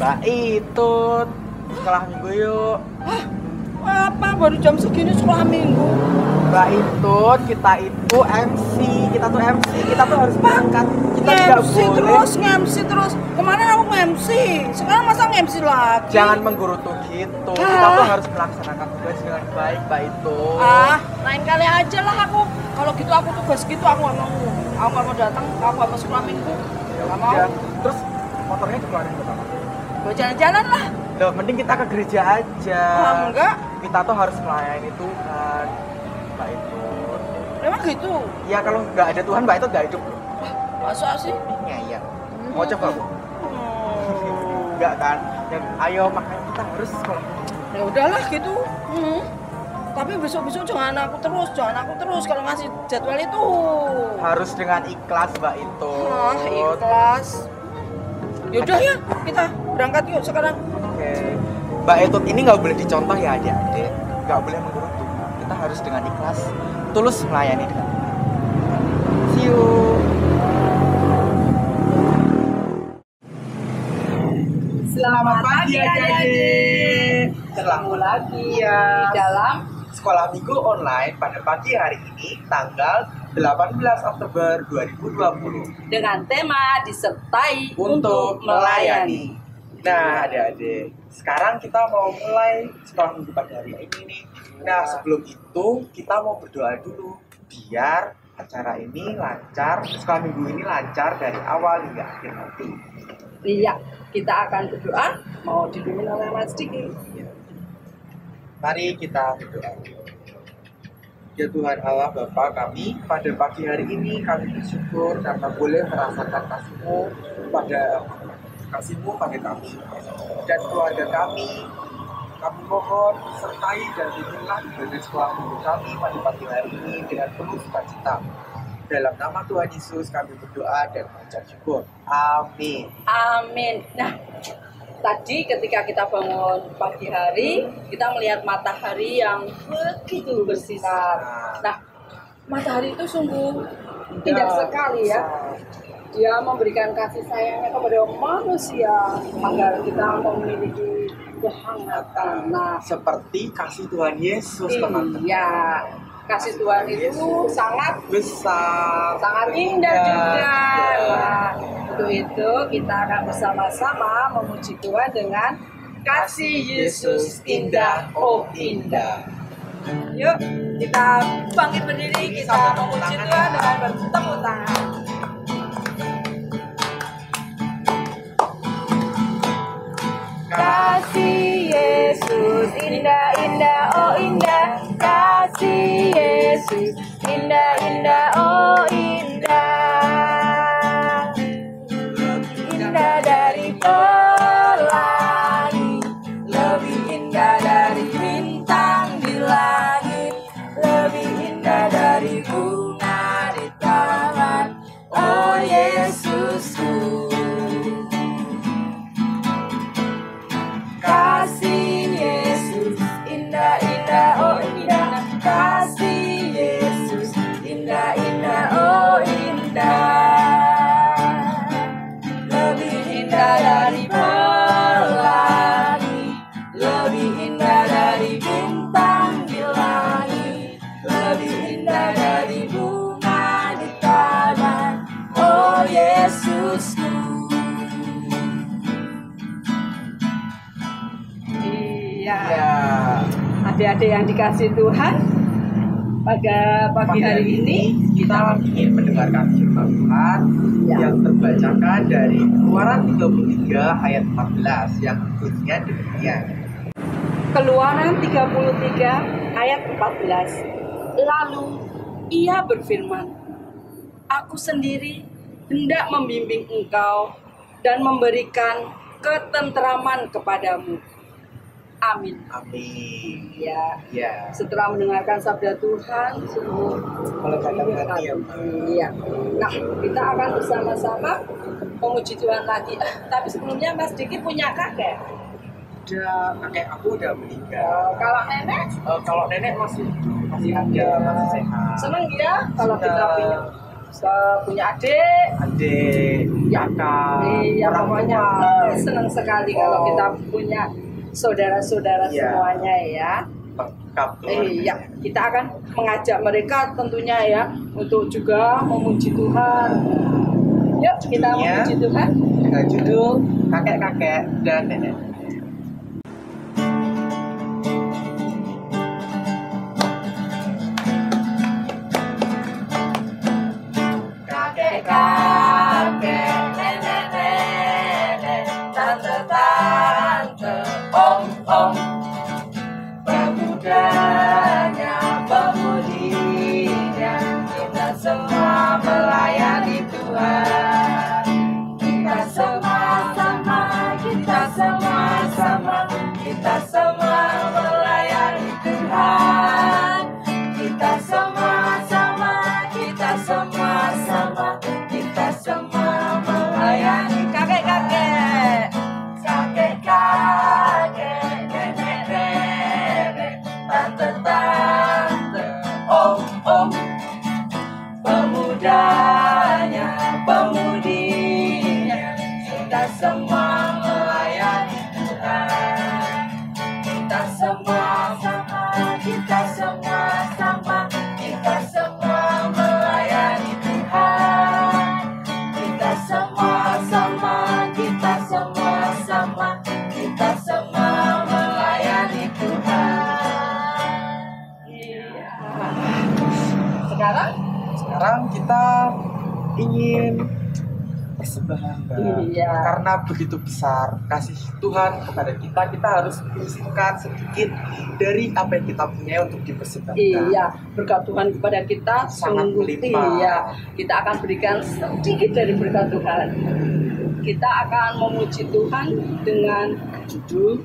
Mbak Itut, sekolah minggu yuk. Hah? Apa baru jam segini sekolah minggu? Mbak Itut, kita itu MC, kita tuh harus berangkat. Kita tidak MC boleh. terus, nge-MC terus. Kemarin aku nge-MC, sekarang masa nge-MC lagi? Jangan menggerutu gitu. Kita tuh harus melaksanakan tugas dengan baik, Mbak Itut. Lain kali aja lah aku. Kalau gitu aku tugas gitu aku nggak mau. Aku nggak mau datang, aku nggak mau sekolah minggu. Nggak mau. Ya, terus motornya dikeluarin pertama. Mau jalan-jalan lah. Loh, mending kita ke gereja aja. Enggak. Kita tuh harus melayani Tuhan, Mbak Itut. Memang gitu. Ya kalau nggak ada Tuhan, Mbak Itut nggak hidup loh. Masa sih? Iya. Mau coba, Bu? Hmm. Enggak kan? Ya, ayo makanya kita harus sekolah. Ya udahlah gitu. Tapi besok-besok jangan aku terus kalau ngasih jadwal itu. Harus dengan ikhlas, Mbak Itut. Ikhlas. Yaudah ya, kita berangkat yuk sekarang. Oke. Mbak Itut ini nggak boleh dicontoh ya adik-adik. Nggak boleh menggerutu. Kita harus dengan ikhlas, tulus melayani dengan Tuhan. See you. Selamat pagi adik-adik. Ketemu lagi ya. di dalam Sekolah Minggu Online pada pagi hari ini tanggal 18 Oktober 2020 dengan tema disertai untuk melayani. Nah, adik-adik, sekarang kita mau mulai sekolah minggu pada hari ini nih. Nah, sebelum itu kita mau berdoa dulu biar acara ini lancar, sekolah minggu ini lancar dari awal hingga akhir nanti. Iya, kita akan berdoa. Mau dipimpin oleh Mas Diki. Mari kita berdoa. Ya Tuhan Allah Bapa kami, pada pagi hari ini kami bersyukur karena boleh merasakan kasih-Mu pada kami dan keluarga kami. Kami mohon sertai dan bimbinglah ibadah sekolah minggu kami pada pagi hari ini dengan penuh sukacita. Dalam nama Tuhan Yesus kami berdoa dan mengucap syukur. Amin. Amin. Nah, tadi ketika kita bangun pagi hari, kita melihat matahari yang begitu bersinar. Nah, matahari itu sungguh indah sekali ya. Dia memberikan kasih sayangnya kepada manusia agar kita memiliki kehangatan. Nah, Seperti kasih Tuhan Yesus, teman-teman. iya, kasih Tuhan itu sangat Besar, sangat indah juga. Ya. Nah, untuk itu kita akan bersama-sama memuji Tuhan dengan kasih Yesus indah, oh indah. Yuk, kita bangkit berdiri, kita memuji Tuhan dengan bertepuk tangan. Kasih Yesus indah, indah, oh indah. Kasih Yesus indah, indah, oh indah. Indah dari pelangi, lebih indah dari bintang di langit, lebih indah dari bunga di taman. Oh Yesusku. Kasih Yesus indah, indah, oh indah. Kasih Yesus indah, indah, oh indah. Lebih indah dari pelangi, lebih indah dari bintang di langit, lebih indah dari bunga di taman. Oh Yesusku. Iya. Ya. Adik-adik yang dikasih Tuhan, pada pagi hari ini kita ingin mendengarkan firman Tuhan yang terbacakan dari Keluaran 33 ayat 14 yang bunyinya demikian. Keluaran 33 ayat 14. Lalu ia berfirman, aku sendiri hendak membimbing engkau dan memberikan ketenteraman kepadamu. Amin. Amin. Ya. Ya. Setelah mendengarkan sabda Tuhan, sungguh Melegakan hati ya, Pak. iya. Nah, kita akan bersama-sama memuji Tuhan lagi. Tapi sebelumnya Mas Diki punya kakek. Kakek aku udah meninggal. Kalau nenek, Kalau nenek masih ada, masih sehat. seneng dia kalau kita punya. punya adik, ya, kakak, iya, orang pokoknya tua. senang sekali kalau kita punya saudara-saudara Iya. semuanya ya. Lengkap Iya, kita akan mengajak mereka tentunya ya untuk juga memuji Tuhan. Yuk kita Judulnya memuji Tuhan. dengan judul Kakek-kakek dan Nenek. Kakek-kakek, nenek-nenek, tante-tante, om-om, pemudanya, pemudinya, kita semua melayani Tuhan. Kita sama-sama, kita sama-sama, kita semua melayani Tuhan. Kita sama-sama, kita sama-sama, kita semua melayani kakek-kakek, kakek-kakek, nenek-nenek, tante-tante, om-om, pemudanya, pemudinya, kita semua melayani Tuhan. Kita sama-sama, kita sama-sama, kita semua melayani Tuhan. Kita sama-sama, kita sama-sama, kita semua melayani Tuhan. Iya. Sekarang kita ingin persembahan, Mbak. Iya. Karena begitu besar kasih Tuhan kepada kita harus menyisihkan sedikit dari apa yang kita punya untuk dipersembahkan. Iya, berkat Tuhan kepada kita Sangat sungguh melimpah. iya. Kita akan berikan sedikit dari berkat Tuhan. Kita akan memuji Tuhan dengan judul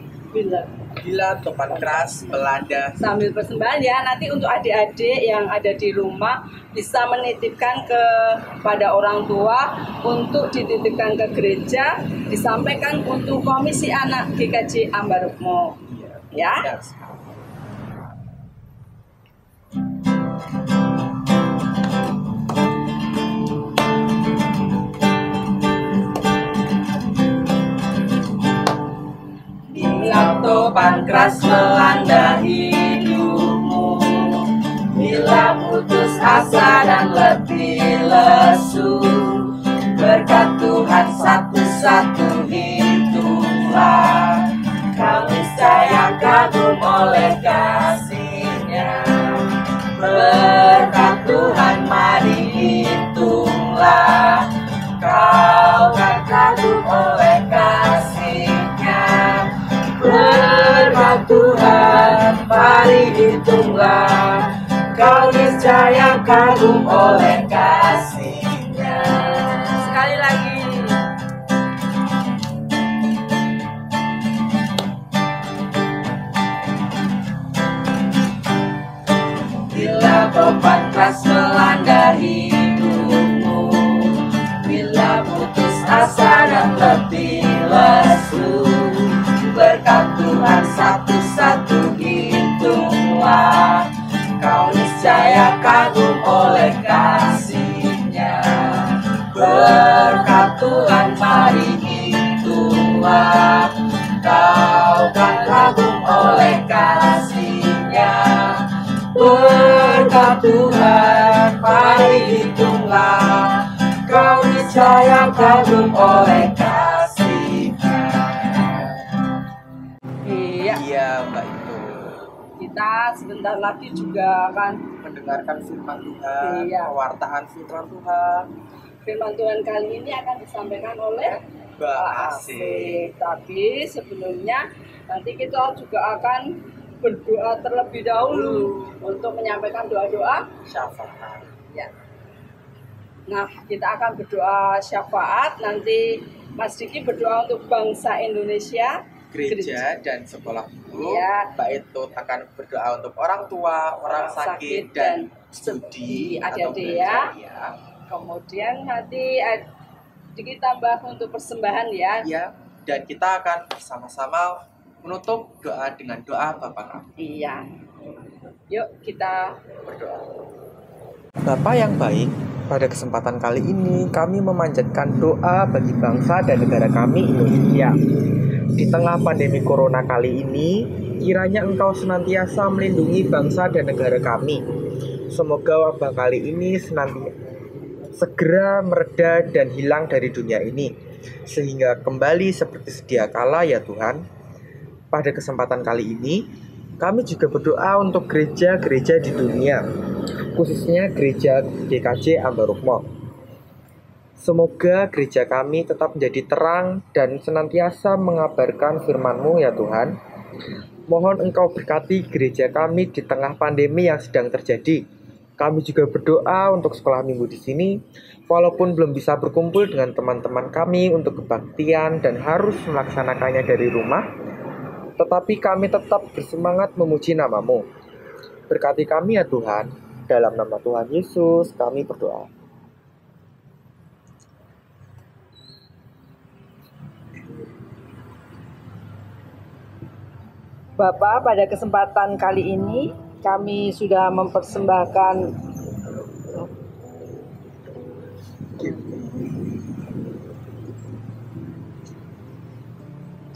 Bila topan keras melanda. sambil persembahan ya. Nanti untuk adik-adik yang ada di rumah bisa menitipkan kepada orang tua untuk dititipkan ke gereja, disampaikan untuk komisi anak GKJ Ambarukmo. Ya. Bila topan keras melanda hidupmu, bila putus asa dan letih lesu, berkat Tuhan satu-satu hitunglah, kau niscaya kagum oleh kasih-Nya. Berkat Tuhan mari hitunglah, kau kan kagum oleh kasih-Nya. Berkat Tuhan mari hitunglah, kau niscaya kagum oleh kasih-Nya. Sekali lagi. Bila beban keras melanda hidupmu, bila putus asa dan letih lesu, berkat Tuhan satu-satu hitunglah, kau niscaya kagum oleh kasih-Nya. Berkat Tuhan mari hitunglah, kau kan kagum oleh kasih-Nya. Berkat Tuhan mari hitunglah, kau niscaya kagum oleh kasih-Nya. Iya, Mbak itu. Kita sebentar lagi juga akan Mendengarkan firman Tuhan, Iya. pewartaan firman Tuhan. firman Tuhan kali ini akan disampaikan oleh Mbak Pak Asik. Asik. Tapi sebelumnya nanti kita juga akan berdoa terlebih dahulu untuk menyampaikan doa-doa. Syafaat. Ya. Nah, kita akan berdoa syafaat. Nanti Mas Diki berdoa untuk bangsa Indonesia, Gereja dan sekolah guru. Iya. Mbak itu akan berdoa untuk orang tua, orang sakit dan studi atau adik-adik ya. belajar, ya. Kemudian nanti Diki tambah untuk persembahan ya. Ya, dan kita akan bersama-sama menutup doa dengan doa Bapa kami. Iya. Yuk kita Berdoa. Bapa yang baik, Pada kesempatan kali ini, kami memanjatkan doa bagi bangsa dan negara kami, Indonesia. Di tengah pandemi corona kali ini, kiranya Engkau senantiasa melindungi bangsa dan negara kami. Semoga wabah kali ini segera mereda dan hilang dari dunia ini, sehingga kembali seperti sedia kala ya Tuhan. Pada kesempatan kali ini, kami juga berdoa untuk gereja-gereja di dunia, khususnya gereja GKJ Ambarukmo. Semoga gereja kami tetap menjadi terang dan senantiasa mengabarkan firman-Mu ya Tuhan. Mohon Engkau berkati gereja kami di tengah pandemi yang sedang terjadi. Kami juga berdoa untuk sekolah minggu di sini, walaupun belum bisa berkumpul dengan teman-teman kami untuk kebaktian dan harus melaksanakannya dari rumah, tetapi kami tetap bersemangat memuji nama-Mu. Berkati kami ya Tuhan. Dalam nama Tuhan Yesus, kami berdoa. Bapak, pada kesempatan kali ini kami sudah mempersembahkan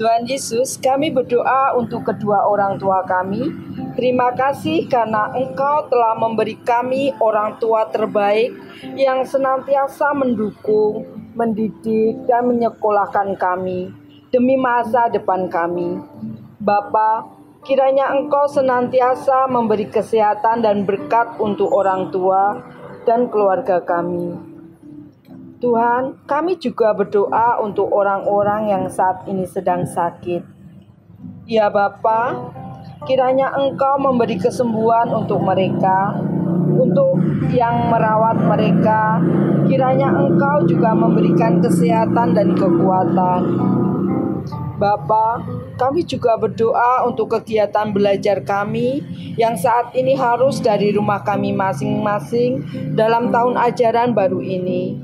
Tuhan Yesus, kami berdoa untuk kedua orang tua kami. Terima kasih karena Engkau telah memberi kami orang tua terbaik yang senantiasa mendukung, mendidik, dan menyekolahkan kami demi masa depan kami. Bapa, kiranya Engkau senantiasa memberi kesehatan dan berkat untuk orang tua dan keluarga kami. Tuhan, kami juga berdoa untuk orang-orang yang saat ini sedang sakit. Ya Bapa, kiranya Engkau memberi kesembuhan untuk mereka, untuk yang merawat mereka. Kiranya Engkau juga memberikan kesehatan dan kekuatan. Bapa, kami juga berdoa untuk kegiatan belajar kami yang saat ini harus dari rumah kami masing-masing dalam tahun ajaran baru ini.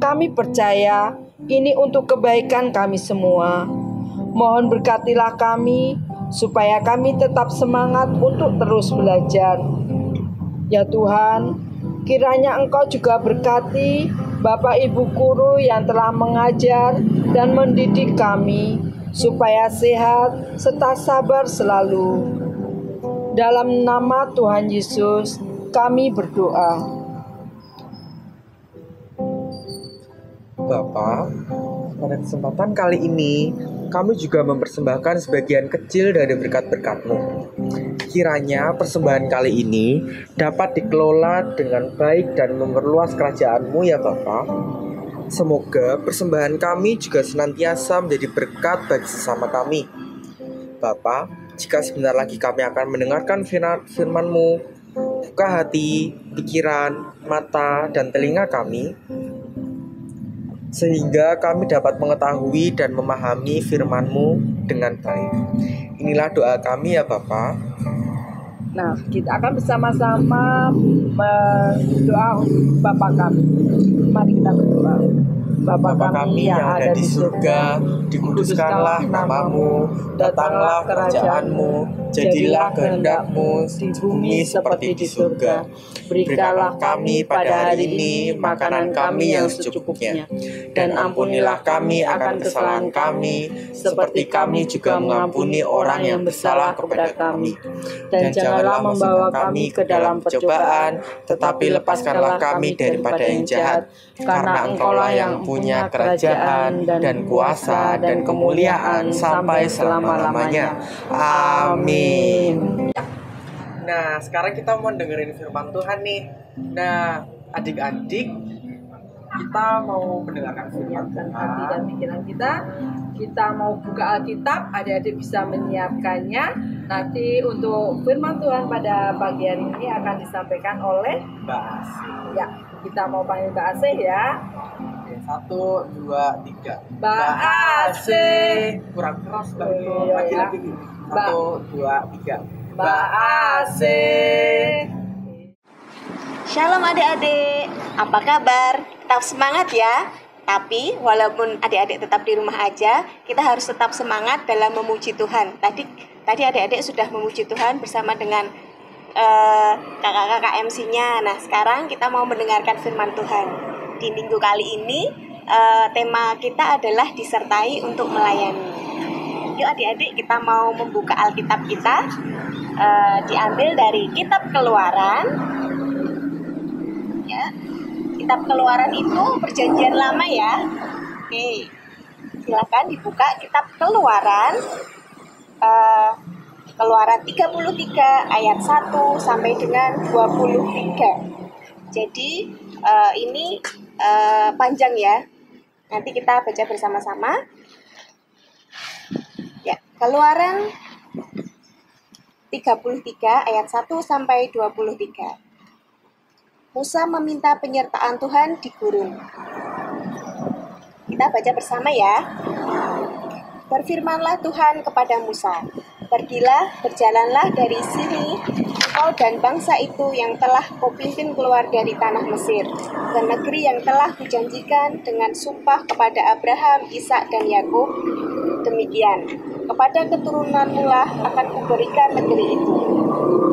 Kami percaya ini untuk kebaikan kami semua. Mohon berkatilah kami supaya kami tetap semangat untuk terus belajar. Ya Tuhan, kiranya Engkau juga berkati Bapak Ibu guru yang telah mengajar dan mendidik kami supaya sehat serta sabar selalu. Dalam nama Tuhan Yesus, kami berdoa. Bapa, pada kesempatan kali ini, kami juga mempersembahkan sebagian kecil dari berkat-berkat-Mu. Kiranya persembahan kali ini dapat dikelola dengan baik dan memperluas kerajaan-Mu ya Bapa. Semoga persembahan kami juga senantiasa menjadi berkat bagi sesama kami. Bapa, jika sebentar lagi kami akan mendengarkan firman-Mu, buka hati, pikiran, mata, dan telinga kami, sehingga kami dapat mengetahui dan memahami firman-Mu dengan baik. Inilah doa kami ya Bapa. Nah, kita akan bersama-sama berdoa Bapa kami. Mari kita berdoa. Bapa kami yang ada di surga, dikuduskanlah nama-Mu, datanglah kerajaan-Mu, jadilah kehendak-Mu di bumi seperti di surga. Berikanlah kami pada hari ini makanan kami yang secukupnya, dan ampunilah kami akan kesalahan kami, seperti kami juga mengampuni orang yang bersalah kepada kami. Dan janganlah membawa kami ke dalam percobaan, tetapi lepaskanlah kami daripada yang jahat, karena Engkaulah yang punya kerajaan dan kuasa dan kemuliaan sampai selama-lamanya. Amin. Nah, sekarang kita mau dengerin firman Tuhan nih. Nah, adik-adik, kita mau mendengarkan firman Tuhan. Hati dan pikiran kita. Kita mau buka Alkitab, adik-adik bisa menyiapkannya. Nanti untuk firman Tuhan pada pagi hari ini akan disampaikan oleh Mbak Asih. Ya, kita mau panggil Mbak Asih ya. 1, 2, 3. Mbak Asih. Kurang keras Mbak. Iya, Lagi-lagi. 1, 2, 3. Mbak Asih. Shalom adik-adik, apa kabar? Tetap semangat ya. Tapi walaupun adik-adik tetap di rumah aja, kita harus tetap semangat dalam memuji Tuhan. Tadi adik-adik sudah memuji Tuhan bersama dengan kakak-kakak MC-nya. Nah, sekarang kita mau mendengarkan firman Tuhan. Di minggu kali ini tema kita adalah disertai untuk melayani. Yuk adik-adik, kita mau membuka Alkitab kita. Diambil dari Kitab Keluaran. Ya, Kitab Keluaran itu Perjanjian Lama ya. Oke, silakan dibuka Kitab Keluaran. Keluaran 33 ayat 1 sampai dengan 23. Jadi ini panjang ya. Nanti kita baca bersama-sama. Ya, Keluaran 33 ayat 1 sampai 23. Musa meminta penyertaan Tuhan di gurun. Kita baca bersama ya. Berfirmanlah Tuhan kepada Musa, pergilah, berjalanlah dari sini, kau dan bangsa itu yang telah kau pimpin keluar dari tanah Mesir, ke negeri yang telah kujanjikan dengan sumpah kepada Abraham, Ishak dan Yakub. Demikian, kepada keturunanmu lah akan kuberikan negeri itu.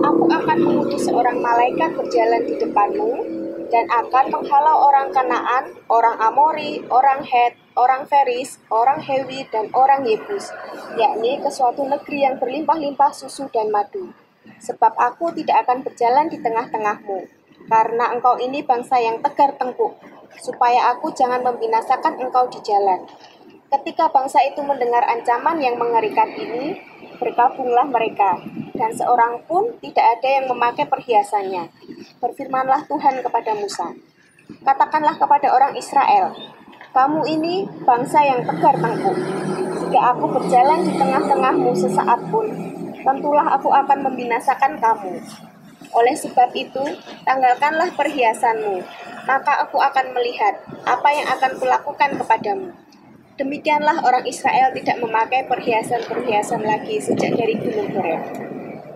Aku akan mengutus seorang malaikat berjalan di depanmu, dan akan menghalau orang Kanaan, orang Amori, orang Het, orang Feris, orang Hewi, dan orang Yebus, yakni ke suatu negeri yang berlimpah-limpah susu dan madu. Sebab aku tidak akan berjalan di tengah-tengahmu, karena engkau ini bangsa yang tegar tengkuk, supaya aku jangan membinasakan engkau di jalan. Ketika bangsa itu mendengar ancaman yang mengerikan ini, berkabunglah mereka, dan seorang pun tidak ada yang memakai perhiasannya. Berfirmanlah Tuhan kepada Musa, katakanlah kepada orang Israel, kamu ini bangsa yang tegar tengkuk. Jika aku berjalan di tengah-tengahmu sesaat pun, tentulah aku akan membinasakan kamu. Oleh sebab itu, tanggalkanlah perhiasanmu, maka aku akan melihat apa yang akan kulakukan kepadamu. Demikianlah orang Israel tidak memakai perhiasan-perhiasan lagi sejak dari Gunung Horeb.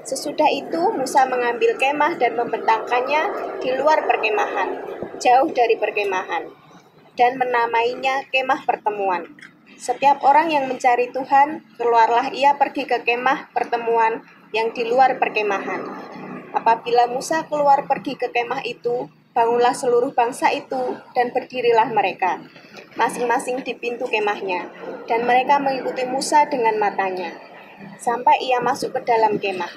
Sesudah itu Musa mengambil kemah dan membentangkannya di luar perkemahan, jauh dari perkemahan, dan menamainya kemah pertemuan. Setiap orang yang mencari Tuhan, keluarlah ia pergi ke kemah pertemuan yang di luar perkemahan. Apabila Musa keluar pergi ke kemah itu, bangunlah seluruh bangsa itu dan berdirilah mereka, masing-masing di pintu kemahnya, dan mereka mengikuti Musa dengan matanya, sampai ia masuk ke dalam kemah.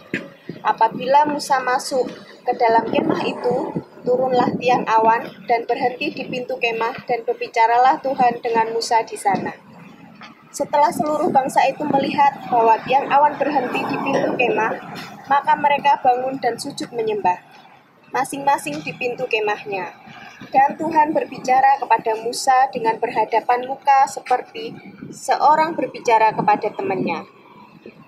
Apabila Musa masuk ke dalam kemah itu, turunlah tiang awan dan berhenti di pintu kemah, dan berbicaralah Tuhan dengan Musa di sana. Setelah seluruh bangsa itu melihat bahwa tiang awan berhenti di pintu kemah, maka mereka bangun dan sujud menyembah, masing-masing di pintu kemahnya. Dan Tuhan berbicara kepada Musa dengan berhadapan muka seperti seorang berbicara kepada temannya.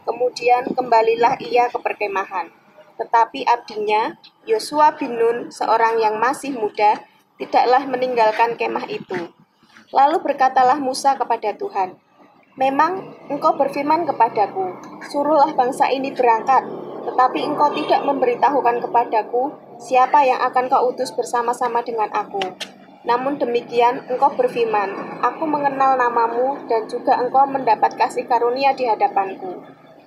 Kemudian kembalilah ia ke perkemahan. Tetapi abdinya, Yosua bin Nun, seorang yang masih muda, tidaklah meninggalkan kemah itu. Lalu berkatalah Musa kepada Tuhan, memang engkau berfirman kepadaku, suruhlah bangsa ini berangkat, tetapi engkau tidak memberitahukan kepadaku siapa yang akan kau utus bersama-sama dengan aku. Namun demikian engkau berfirman, aku mengenal namamu dan juga engkau mendapat kasih karunia di hadapanku.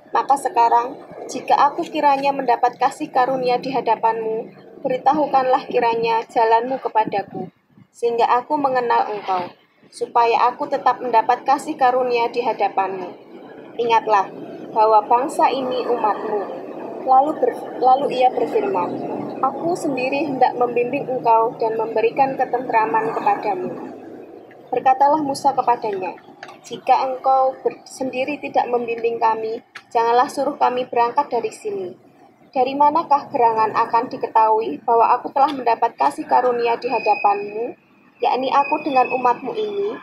Maka sekarang, jika aku kiranya mendapat kasih karunia di hadapanmu, beritahukanlah kiranya jalanmu kepadaku, sehingga aku mengenal engkau, supaya aku tetap mendapat kasih karunia di hadapanmu. Ingatlah bahwa bangsa ini umatmu. Lalu ia berfirman, aku sendiri hendak membimbing engkau dan memberikan ketentraman kepadamu. Berkatalah Musa kepadanya, jika engkau sendiri tidak membimbing kami, janganlah suruh kami berangkat dari sini. Dari manakah gerangan akan diketahui bahwa aku telah mendapat kasih karunia di hadapanmu, yakni aku dengan umatmu ini?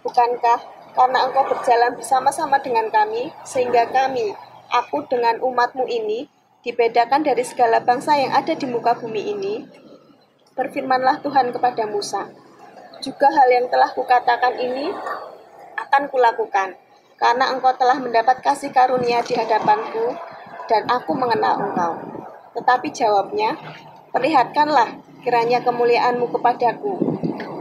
Bukankah karena engkau berjalan bersama-sama dengan kami, sehingga kami, aku dengan umatmu ini, dibedakan dari segala bangsa yang ada di muka bumi ini? Berfirmanlah Tuhan kepada Musa, juga hal yang telah kukatakan ini akan kulakukan, karena engkau telah mendapat kasih karunia di hadapanku, dan aku mengenal engkau. Tetapi jawabnya, perlihatkanlah kiranya kemuliaanmu kepadaku.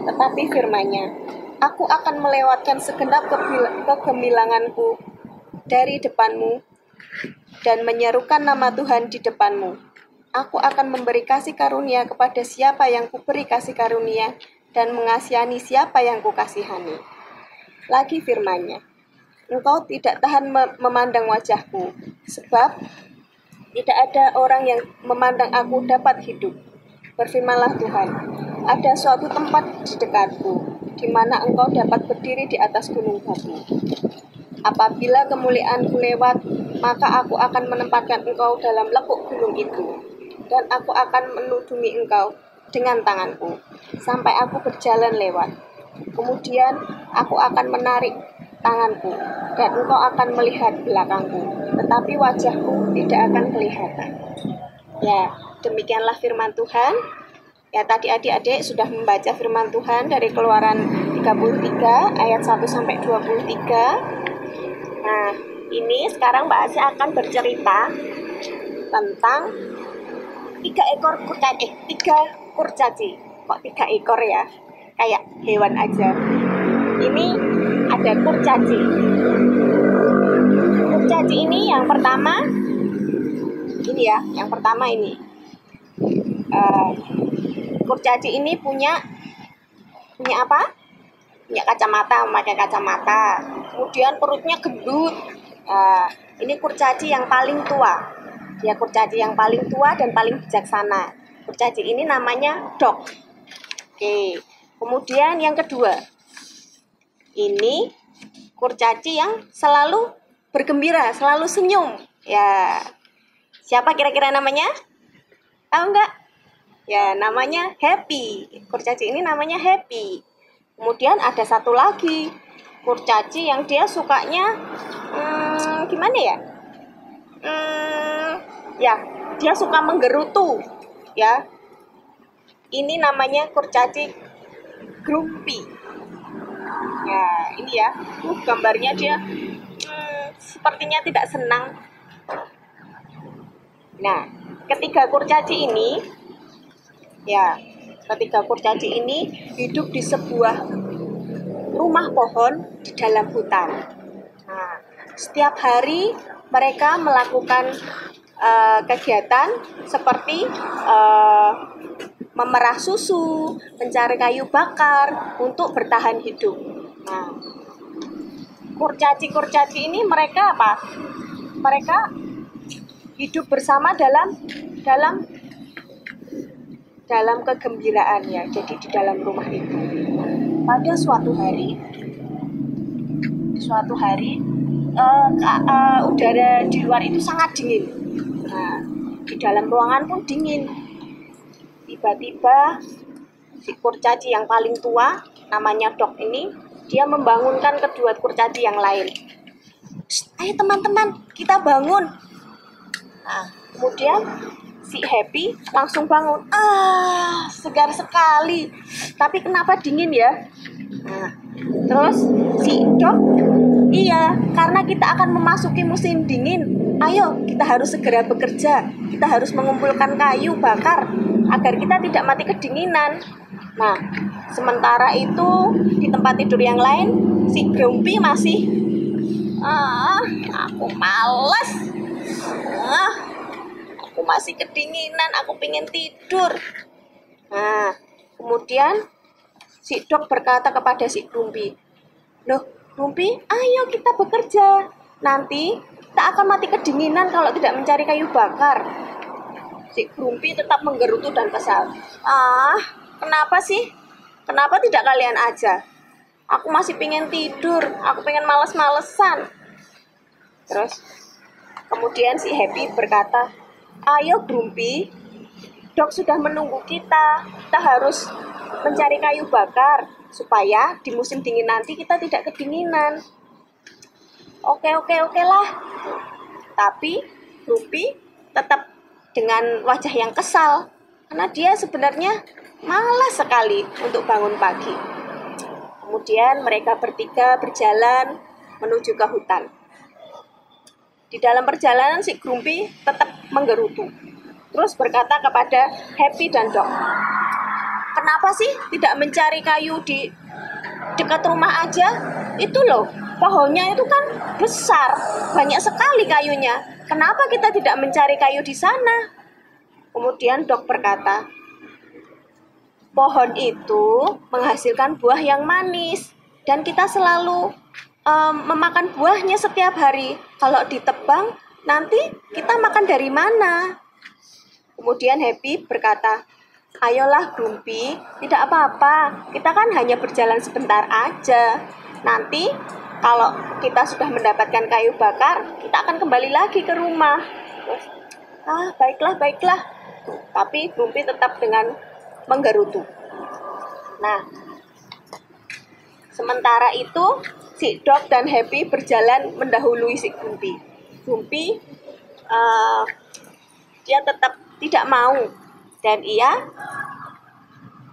Tetapi firman-Nya, aku akan melewatkan segenap kegemilanganku dari depanmu, dan menyerukan nama Tuhan di depanmu. Aku akan memberi kasih karunia kepada siapa yang kuberi kasih karunia, dan mengasihani siapa yang kukasihani. Lagi firman-Nya, engkau tidak tahan memandang wajahku, sebab tidak ada orang yang memandang aku dapat hidup. Berfirmanlah Tuhan, ada suatu tempat di dekatku, di mana engkau dapat berdiri di atas gunung batu. Apabila kemuliaanku lewat, maka aku akan menempatkan engkau dalam lekuk gunung itu, dan aku akan menudungi engkau dengan tanganku, sampai aku berjalan lewat. Kemudian aku akan menarik tanganku, dan engkau akan melihat belakangku, tetapi wajahku tidak akan kelihatan. Ya, demikianlah firman Tuhan. Ya, tadi adik-adik sudah membaca firman Tuhan dari Keluaran 33 ayat 1 sampai 23. Nah, ini sekarang Mbak Asya akan bercerita tentang 3 kurcaci. Kok 3 ekor ya? Kayak hewan aja. Ini ada kurcaci. Kurcaci ini yang pertama, ini ya, yang pertama ini. Kurcaci ini punya apa? Punya kacamata, memakai kacamata. Kemudian perutnya gendut. Ini kurcaci yang paling tua. Dia kurcaci yang paling tua dan paling bijaksana. Kurcaci ini namanya Dog. Oke. Kemudian yang kedua, ini kurcaci yang selalu bergembira, selalu senyum. Ya, siapa kira-kira namanya? Tahu nggak? Ya, namanya Happy. Kurcaci ini namanya Happy. Kemudian ada satu lagi, kurcaci yang dia sukanya, gimana ya? Ya, dia suka menggerutu. Ya, ini namanya kurcaci Grumpy. Ya, ini ya, gambarnya dia sepertinya tidak senang. Nah, ketiga kurcaci ini hidup di sebuah rumah pohon di dalam hutan. Nah, setiap hari mereka melakukan kegiatan seperti memerah susu, mencari kayu bakar untuk bertahan hidup. Nah, kurcaci-kurcaci ini mereka apa? Mereka hidup bersama dalam kegembiraannya. Jadi di dalam rumah itu. Pada suatu hari udara di luar itu sangat dingin. Nah, di dalam ruangan pun dingin. Tiba-tiba si kurcaci yang paling tua, namanya Dog ini, dia membangunkan kedua kurcaci yang lain. Ayo teman-teman, kita bangun. Nah, kemudian si Happy langsung bangun. Segar sekali. Tapi kenapa dingin ya? Nah, terus si Dog, iya, karena kita akan memasuki musim dingin. Ayo, kita harus segera bekerja. Kita harus mengumpulkan kayu bakar agar kita tidak mati kedinginan. Nah, sementara itu di tempat tidur yang lain, si Grumpy masih, aku males. Aku masih kedinginan, aku pengen tidur. Nah, kemudian si Dog berkata kepada si Grumpy, "Loh, Grumpy, ayo kita bekerja. Nanti kita akan mati kedinginan kalau tidak mencari kayu bakar." Si Grumpy tetap menggerutu dan kesal. Kenapa sih? Kenapa tidak kalian aja? Aku masih pengen tidur, aku pengen males-malesan. Terus kemudian si Happy berkata, "Ayo Grumpy, Dog sudah menunggu kita. Kita harus mencari kayu bakar supaya di musim dingin nanti kita tidak kedinginan." Oke lah. Tapi Grumpy tetap dengan wajah yang kesal karena dia sebenarnya malas sekali untuk bangun pagi. Kemudian mereka bertiga berjalan menuju ke hutan. Di dalam perjalanan si Grumpy tetap menggerutu. Terus berkata kepada Happy dan Dog, "Kenapa sih tidak mencari kayu di dekat rumah aja? Itu loh, pohonnya itu kan besar, banyak sekali kayunya. Kenapa kita tidak mencari kayu di sana?" Kemudian Dok berkata, pohon itu menghasilkan buah yang manis dan kita selalu memakan buahnya setiap hari. Kalau ditebang, nanti kita makan dari mana? Kemudian Happy berkata, ayolah Grumpy, tidak apa-apa, kita kan hanya berjalan sebentar aja. Nanti kalau kita sudah mendapatkan kayu bakar, kita akan kembali lagi ke rumah. Baiklah. Tapi Grumpy tetap dengan menggerutu. Nah, sementara itu si Dog dan Happy berjalan mendahului si Grumpy. Grumpy dia tetap tidak mau dan ia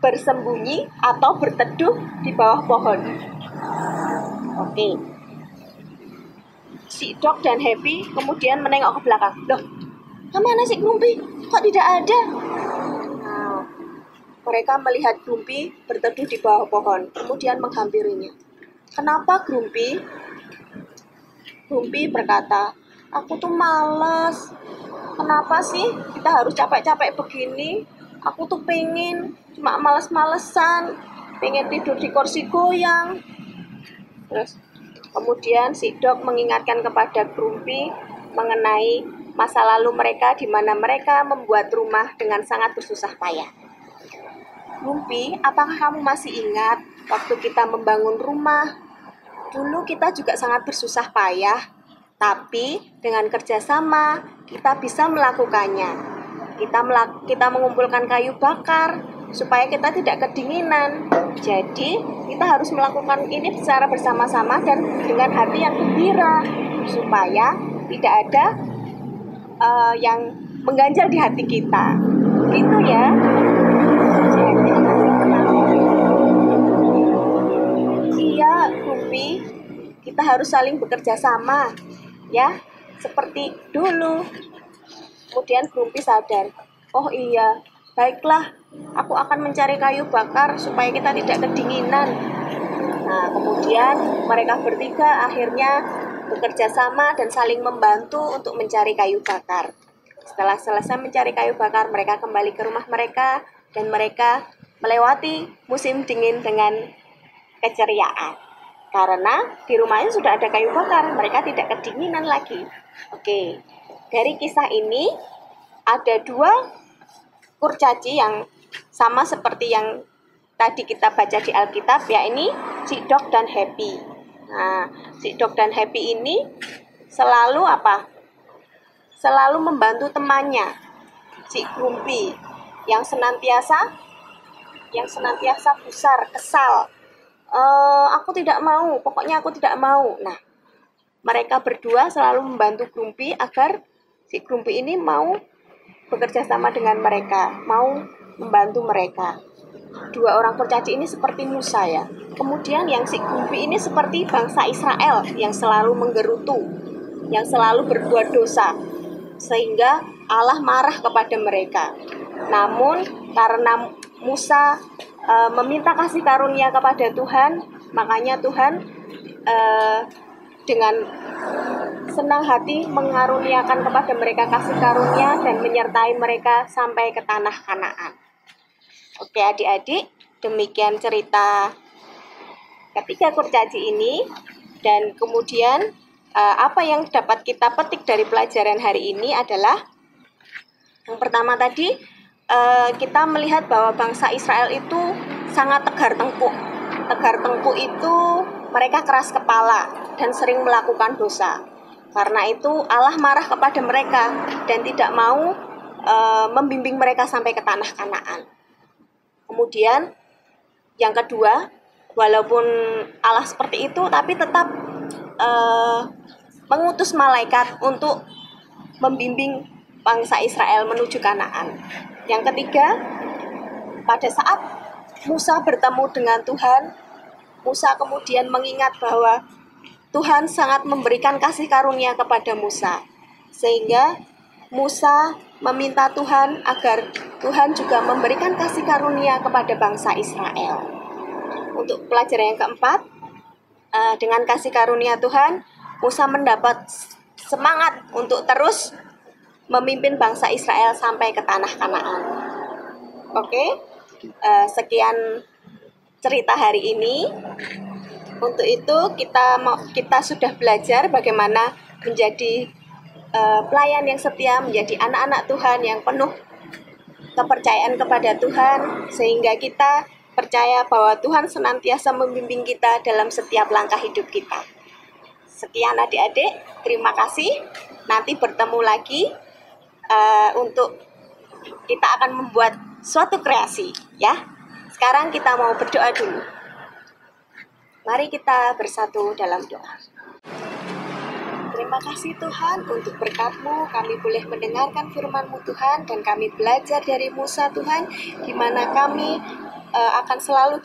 bersembunyi atau berteduh di bawah pohon. Oke. Si Dog dan Happy kemudian menengok ke belakang. Loh, kemana si Grumpy? Kok tidak ada? Nah, mereka melihat Grumpy berteduh di bawah pohon, kemudian menghampirinya. Kenapa Grumpy? Grumpy berkata, aku tuh malas. Kenapa sih kita harus capek-capek begini? Aku tuh pengen cuma males-malesan, pengen tidur di kursi goyang. Terus kemudian si Dog mengingatkan kepada Grumpy mengenai masa lalu mereka di mana mereka membuat rumah dengan sangat bersusah payah. Grumpy, apakah kamu masih ingat waktu kita membangun rumah? Dulu kita juga sangat bersusah payah. Tapi dengan kerjasama kita bisa melakukannya. Kita mengumpulkan kayu bakar supaya kita tidak kedinginan. Jadi kita harus melakukan ini secara bersama-sama dan dengan hati yang gembira supaya tidak ada yang mengganjal di hati kita. Gitu ya. Iya, Grumpy, kita harus saling bekerja sama. Ya, seperti dulu. Kemudian Grumpy sadar, oh iya, baiklah, aku akan mencari kayu bakar supaya kita tidak kedinginan. Nah, kemudian mereka bertiga akhirnya bekerja sama dan saling membantu untuk mencari kayu bakar. Setelah selesai mencari kayu bakar, mereka kembali ke rumah mereka dan mereka melewati musim dingin dengan keceriaan. Karena di rumahnya sudah ada kayu bakar, mereka tidak kedinginan lagi. Oke, dari kisah ini ada dua kurcaci yang sama seperti yang tadi kita baca di Alkitab, ya ini si Dog dan Happy. Nah, si Dog dan Happy ini selalu apa? Selalu membantu temannya, si Grumpy, yang senantiasa gusar, kesal. Aku tidak mau, pokoknya aku tidak mau. Nah, mereka berdua selalu membantu Grumpy agar si Grumpy ini mau bekerja sama dengan mereka, mau membantu mereka. Dua orang kurcaci ini seperti Musa ya. Kemudian yang si Grumpy ini seperti bangsa Israel yang selalu menggerutu, yang selalu berbuat dosa, sehingga Allah marah kepada mereka. Namun karena Musa meminta kasih karunia kepada Tuhan, makanya Tuhan dengan senang hati mengaruniakan kepada mereka kasih karunia dan menyertai mereka sampai ke tanah Kanaan. Oke adik-adik, demikian cerita ketiga kurcaci ini. Dan kemudian apa yang dapat kita petik dari pelajaran hari ini adalah yang pertama tadi, kita melihat bahwa bangsa Israel itu sangat tegar tengkuk. Tegar tengkuk itu mereka keras kepala dan sering melakukan dosa. Karena itu Allah marah kepada mereka dan tidak mau membimbing mereka sampai ke tanah Kanaan. Kemudian yang kedua, walaupun Allah seperti itu, tapi tetap mengutus malaikat untuk membimbing bangsa Israel menuju Kanaan. Yang ketiga, pada saat Musa bertemu dengan Tuhan, Musa kemudian mengingat bahwa Tuhan sangat memberikan kasih karunia kepada Musa. Sehingga Musa meminta Tuhan agar Tuhan juga memberikan kasih karunia kepada bangsa Israel. Untuk pelajaran yang keempat, dengan kasih karunia Tuhan, Musa mendapat semangat untuk terus memimpin bangsa Israel sampai ke tanah Kanaan. Oke, sekian cerita hari ini. Untuk itu kita sudah belajar bagaimana menjadi pelayan yang setia, menjadi anak-anak Tuhan yang penuh kepercayaan kepada Tuhan, sehingga kita percaya bahwa Tuhan senantiasa membimbing kita dalam setiap langkah hidup kita. Sekian adik-adik, terima kasih. Nanti bertemu lagi untuk kita akan membuat suatu kreasi, ya. Sekarang kita mau berdoa dulu. Mari kita bersatu dalam doa. Terima kasih Tuhan untuk berkat-Mu, kami boleh mendengarkan firman-Mu Tuhan, dan kami belajar dari Musa Tuhan, di mana kami akan selalu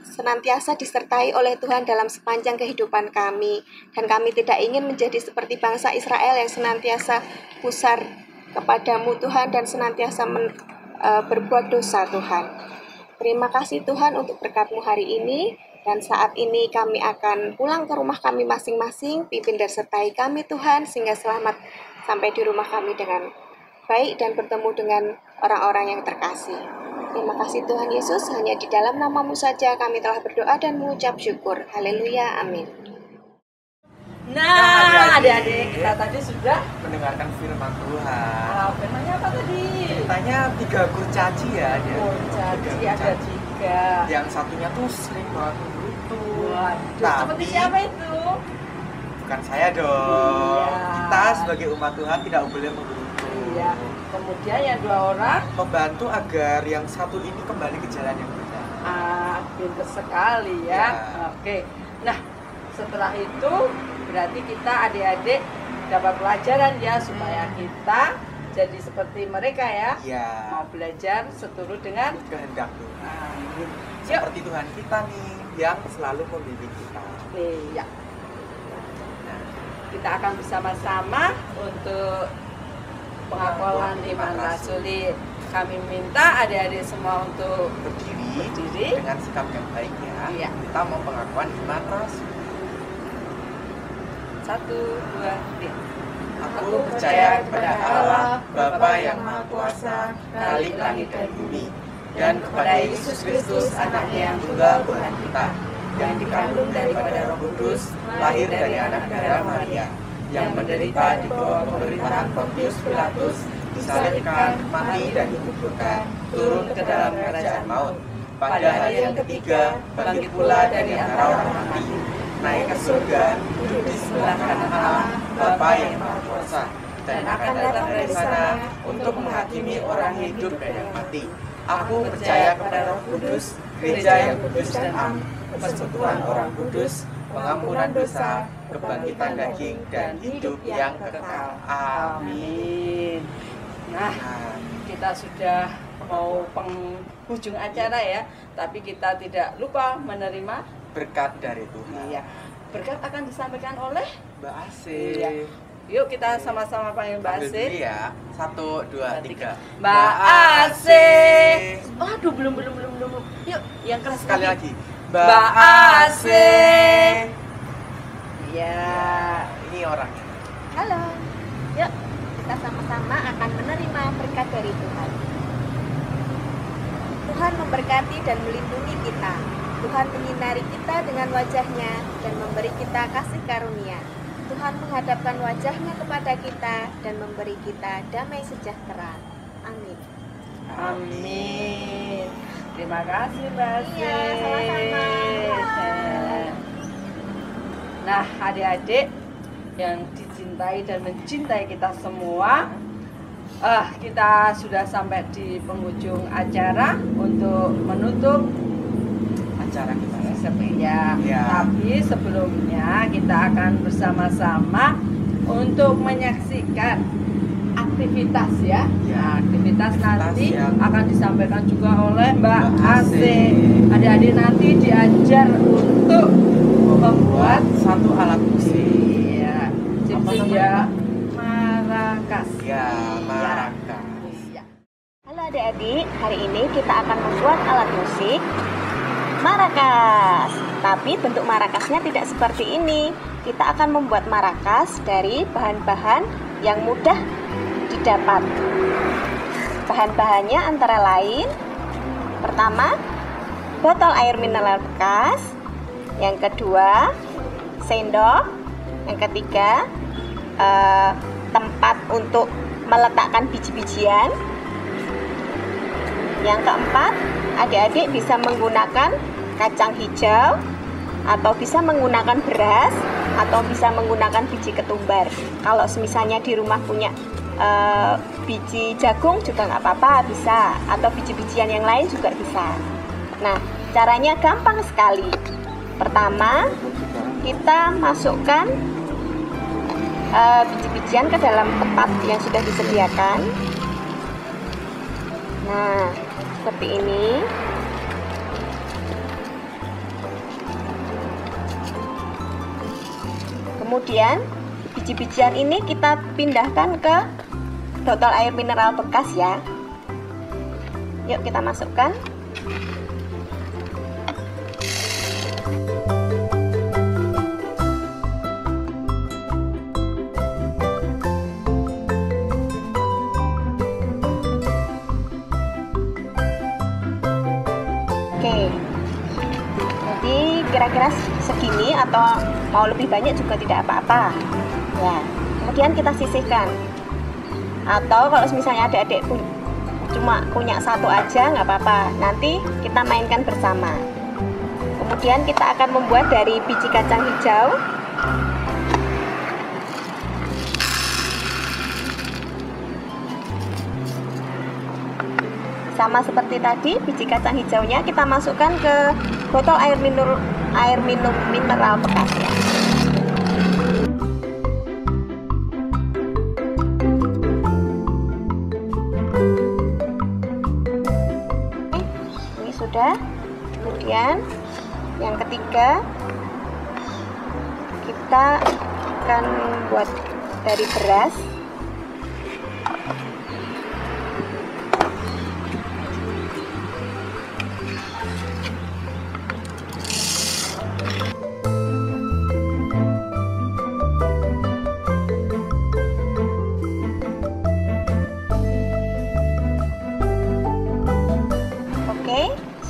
senantiasa disertai oleh Tuhan dalam sepanjang kehidupan kami. Dan kami tidak ingin menjadi seperti bangsa Israel yang senantiasa pusar kepadamu Tuhan dan senantiasa berbuat dosa Tuhan. Terima kasih Tuhan untuk berkat-Mu hari ini. Dan saat ini kami akan pulang ke rumah kami masing-masing. Pimpin dan sertai kami Tuhan, sehingga selamat sampai di rumah kami dengan baik dan bertemu dengan orang-orang yang terkasih. Terima kasih Tuhan Yesus, hanya di dalam nama-Mu saja kami telah berdoa dan mengucap syukur. Haleluya, amin. Nah, adik-adik, kita tadi sudah mendengarkan firman Tuhan. firmannya apa tadi? Ceritanya 3 kurcaci ya, dia. Kurcaci ada 3. Yang satunya tuh sering banget berutu. Waduh, seperti siapa itu? Bukan saya dong. Iya. Kita sebagai umat Tuhan tidak boleh memberutu. Iya. Kemudian yang 2 orang Membantu agar yang satu ini kembali ke jalan yang benar. pintar sekali ya. Oke. Nah, setelah itu berarti kita adik-adik dapat pelajaran ya, supaya kita jadi seperti mereka ya. Iya. Mau belajar seturut dengan Kehendak Tuhan. Amin. Yuk. Seperti Tuhan kita nih yang selalu membimbing kita. Iya. Nah, kita akan bersama-sama untuk pengakuan iman rasuli. Kami minta adik-adik semua untuk Berdiri dengan sikap yang baik ya. Iya. Kita mau pengakuan iman rasuli. 1, 2, 3. Aku percaya kepada Allah, Bapa yang Maha Kuasa, Khalik langit dan bumi, dan kepada Yesus Kristus, Anaknya yang tunggal Tuhan kita, yang dikandung daripada Roh Kudus, lahir dari anak darah Maria, yang menderita di bawah pemerintahan Pontius Pilatus, disalibkan, mati dan dikuburkan, turun ke dalam kerajaan maut. Pada hari yang ketiga, bangkit pula dari antara orang mati, naik ke surga, duduk di sebelah kanan Allah, Bapa yang Maha Kuasa, dan akan datang dari sana untuk menghakimi orang hidup dan yang mati. Aku percaya kepada Roh Kudus, gereja yang kudus dan am, persekutuan orang kudus, pengampunan dosa, kebangkitan daging, dan hidup yang kekal. Amin. Nah, kita sudah mau penghujung acara ya, tapi kita tidak lupa menerima Berkat dari Tuhan. Iya. Berkat akan disampaikan oleh Mbak Asih. Iya. Yuk kita sama-sama panggil Mbak Ambil Asih. dulu ya. 1, 2, 3. Mbak Asih. Aduh, belum. Yuk, yang keras Sekali lagi. Mbak Asih. Iya. Ini orangnya. Halo. Yuk, kita sama-sama akan menerima berkat dari Tuhan. Tuhan memberkati dan melindungi kita. Tuhan menyinari kita dengan wajah-Nya dan memberi kita kasih karunia. Tuhan menghadapkan wajah-Nya kepada kita dan memberi kita damai sejahtera. Amin. Amin. Terima kasih Mbak Asih. Iya, sama-sama. Nah, adik-adik yang dicintai dan mencintai kita semua, kita sudah sampai di penghujung acara untuk menutup Acara kita. ya. Ya. Tapi sebelumnya kita akan bersama-sama untuk menyaksikan aktivitas ya. Ya. Aktivitas nanti yang akan disampaikan juga oleh Mbak Mbak Asih. Asih. Adik-adik nanti diajar untuk membuat satu alat musik. iya, ya marakas. Ya, marakas. Iya. Halo adik-adik, hari ini kita akan membuat alat musik marakas. Tapi bentuk marakasnya tidak seperti ini. Kita akan membuat marakas dari bahan-bahan yang mudah didapat. Bahan-bahannya antara lain, pertama, botol air mineral bekas, yang kedua, sendok, yang ketiga, tempat untuk meletakkan biji-bijian, yang keempat, adik-adik bisa menggunakan kacang hijau, atau bisa menggunakan beras, atau bisa menggunakan biji ketumbar. Kalau misalnya di rumah punya biji jagung juga nggak apa-apa, bisa, atau biji-bijian yang lain juga bisa. Nah, caranya gampang sekali. Pertama, kita masukkan biji-bijian ke dalam tempat yang sudah disediakan. Nah, seperti ini. Kemudian biji-bijian ini kita pindahkan ke botol air mineral bekas ya. Yuk kita masukkan. Oke. Jadi kira-kira segini atau mau lebih banyak juga tidak apa-apa. Ya. Kemudian kita sisihkan. Atau kalau misalnya adik-adik cuma punya satu aja nggak apa-apa, nanti kita mainkan bersama. Kemudian kita akan membuat dari biji kacang hijau. Sama seperti tadi, biji kacang hijaunya kita masukkan ke botol air minum mineral bekas ya. Sudah. Kemudian yang ketiga, kita akan buat dari beras.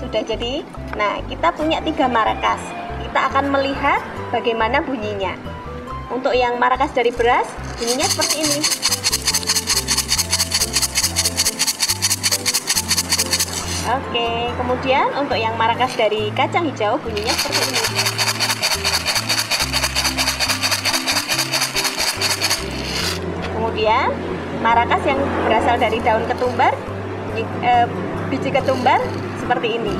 Sudah jadi. Nah, kita punya 3 markas. Kita akan melihat bagaimana bunyinya. Untuk yang markas dari beras, bunyinya seperti ini. Oke, kemudian untuk yang markas dari kacang hijau, bunyinya seperti ini. Kemudian markas yang berasal dari daun ketumbar, biji ketumbar seperti ini.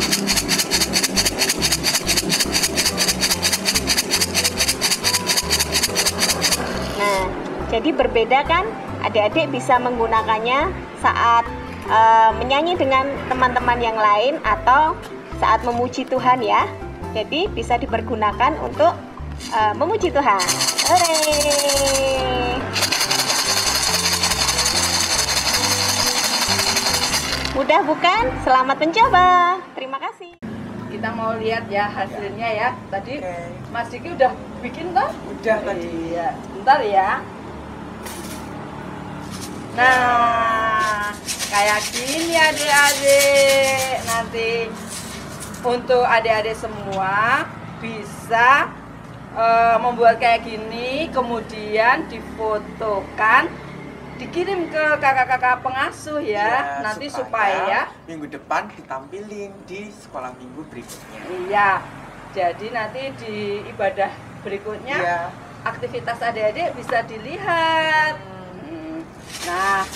Nah, jadi berbeda kan? Adik-adik bisa menggunakannya saat menyanyi dengan teman-teman yang lain atau saat memuji Tuhan ya. Jadi bisa dipergunakan untuk memuji Tuhan. Hore! Mudah bukan? Selamat mencoba. Terima kasih. Kita mau lihat ya hasilnya ya. Tadi Mas Diki udah bikin toh? Udah tadi. Iya. Bentar ya. Nah, kayak gini adik-adik. Nanti untuk adik-adik semua bisa membuat kayak gini, kemudian difotokan, dikirim ke kakak-kakak pengasuh ya, nanti supaya minggu depan ditampilin di sekolah minggu berikutnya. Iya, jadi nanti di ibadah berikutnya aktivitas adik-adik bisa dilihat. Nah,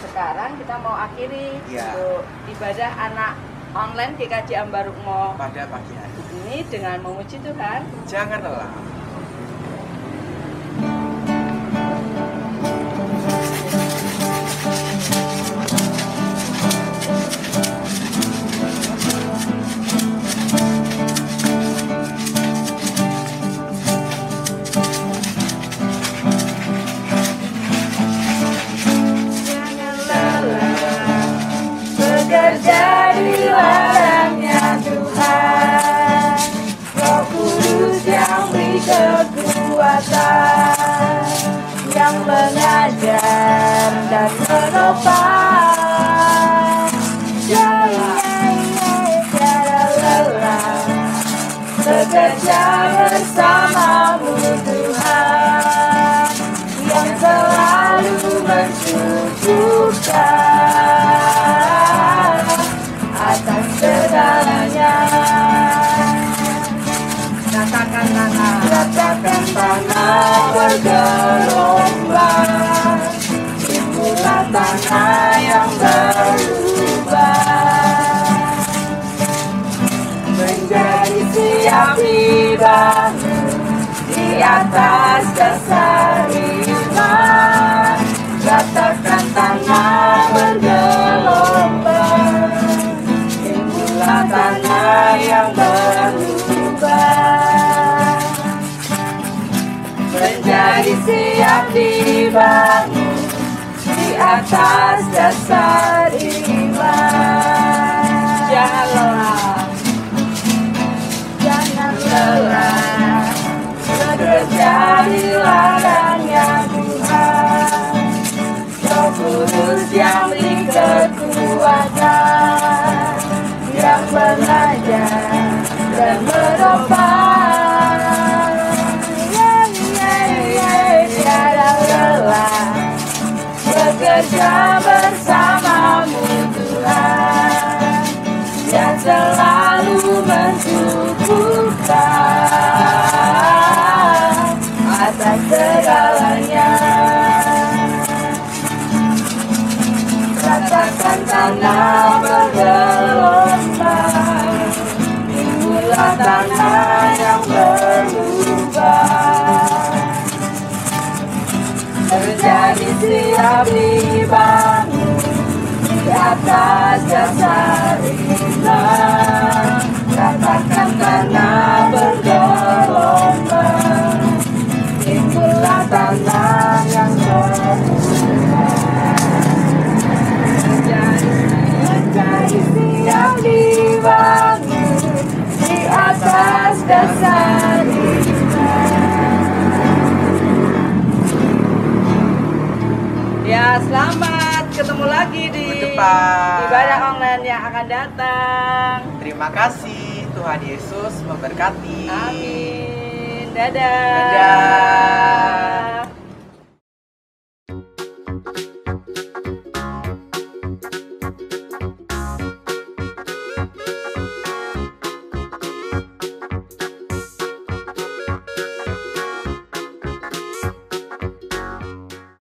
sekarang kita mau akhiri untuk ibadah anak online GKJ Ambarukmo pada pagi hari ini dengan memuji Tuhan. Jangan lelah. Bekerja di ladangnya Tuhan, Roh Kudus yang beri kekuatan, yang mengajar dan menopang. Tiada lelah bekerja bersamamu Tuhan, yang selalu mencukupkan atas segalanya. Ratakan tanah bergelombang, timbulah tanah yang berubah, menjadi siap dibangun di atas dasar iman. Ratakan tanah bergelombang, timbulah tanah yang berubah, menjadi siap dibangun di atas dasar iman. Jangan lelah bekerja di ladangnya Tuhan. Roh Kudus yang beri kekuatan, yang mengajar dan menopang. Tiada lelah bekerja bersamamu Tuhan, yang selalu mencukupkan atas segalanya. Ratakan tanah bergelombang, timbulah tanah yang berubah, menjadi siap dibangun di atas dasar iman. Ratakan tanah bergelombang, timbulah tanah yang berubah, menjadi siap dibangun di atas dasar iman. Ya, selamat ketemu lagi di ibadah online yang akan datang. Terima kasih, Tuhan Yesus memberkati. Amin. Dadah. Dadah.